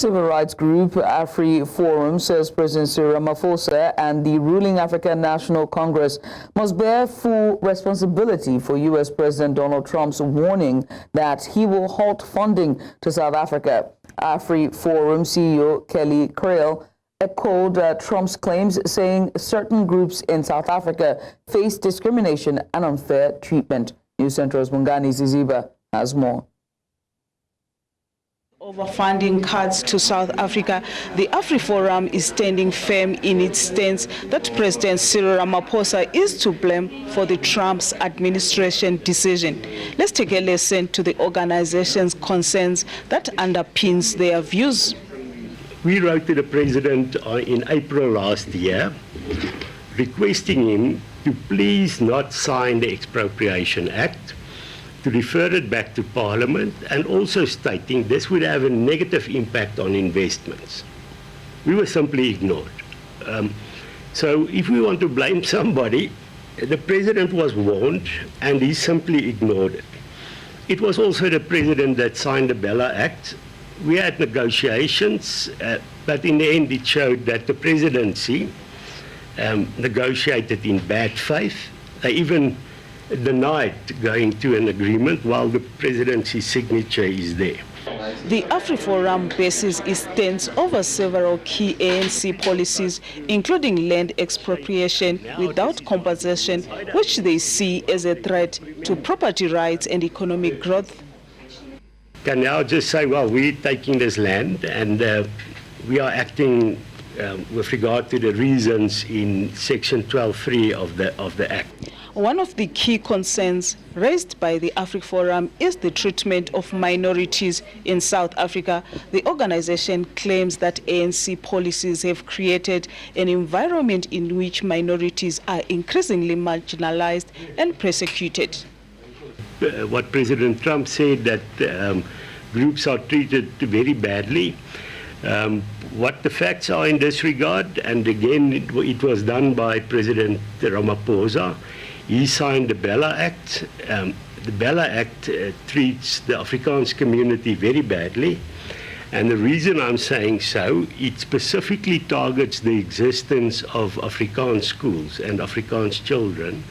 civil rights group AfriForum says President Cyril Ramaphosa and the ruling African National Congress must bear full responsibility for U.S. President Donald Trump's warning that he will halt funding to South Africa. AfriForum CEO Kallie Kriel echoed Trump's claims, saying certain groups in South Africa face discrimination and unfair treatment. News Central's Bongani Siziba has more. Over funding cuts to South Africa, the AfriForum is standing firm in its stance that President Cyril Ramaphosa is to blame for the Trump's administration decision. Let's take a listen to the organization's concerns that underpins their views. We wrote to the President in April last year, requesting him to please not sign the Expropriation Act, to refer it back to Parliament, and also stating this would have a negative impact on investments. We were simply ignored. So if we want to blame somebody, the President was warned and he simply ignored it. It was also the President that signed the Bella Act. We had negotiations, but in the end it showed that the presidency negotiated in bad faith. They even denied going to an agreement while the presidency's signature is there. The AfriForum bases its stance over several key ANC policies, including land expropriation without compensation, which they see as a threat to property rights and economic growth. Can now just say, well, we're taking this land and we are acting with regard to the reasons in Section 12.3 of the Act. One of the key concerns raised by the AfriForum is the treatment of minorities in South Africa. The organization claims that ANC policies have created an environment in which minorities are increasingly marginalized and persecuted. What President Trump said, that groups are treated very badly. What the facts are in this regard, and again, it was done by President Ramaphosa. He signed the Bella Act. The Bella Act treats the Afrikaans community very badly. And the reason I'm saying so, it specifically targets the existence of Afrikaans schools and Afrikaans children.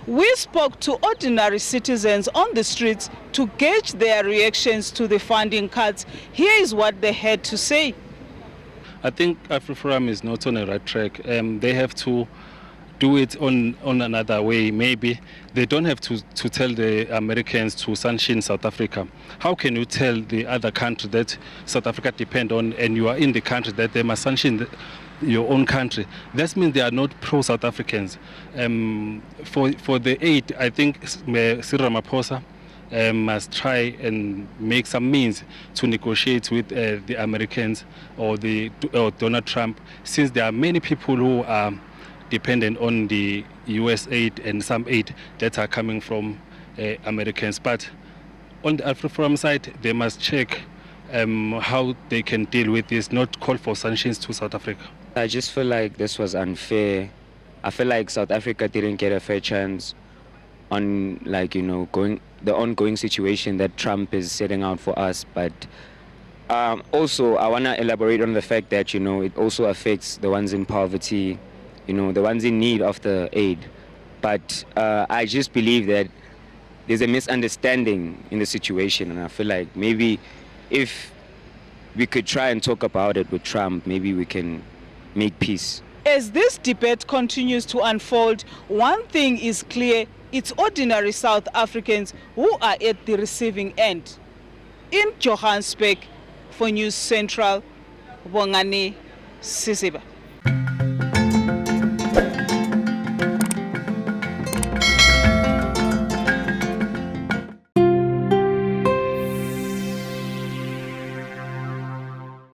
We spoke to ordinary citizens on the streets to gauge their reactions to the funding cuts. Here is what they had to say. I think AfriForum is not on the right track. They have to do it on another way. Maybe they don't have to tell the Americans to sanction South Africa. How can you tell the other country that South Africa depend on, and you are in the country, that they must sanction your own country? That means they are not pro-South Africans. For the aid, I think Cyril Ramaphosa must try and make some means to negotiate with the Americans or Donald Trump, since there are many people who are dependent on the US aid and some aid that are coming from Americans. But on the AfriForum side, they must check how they can deal with this, not call for sanctions to South Africa. I just feel like this was unfair. I feel like South Africa didn't get a fair chance on, the ongoing situation that Trump is setting out for us. But also, I want to elaborate on the fact that, it also affects the ones in poverty, the ones in need of the aid. But I just believe that there's a misunderstanding in the situation, and I feel like maybe if we could try and talk about it with Trump, maybe we can make peace. As this debate continues to unfold, one thing is clear: it's ordinary South Africans who are at the receiving end. In Johannesburg, for News Central, Bongani, Siziba.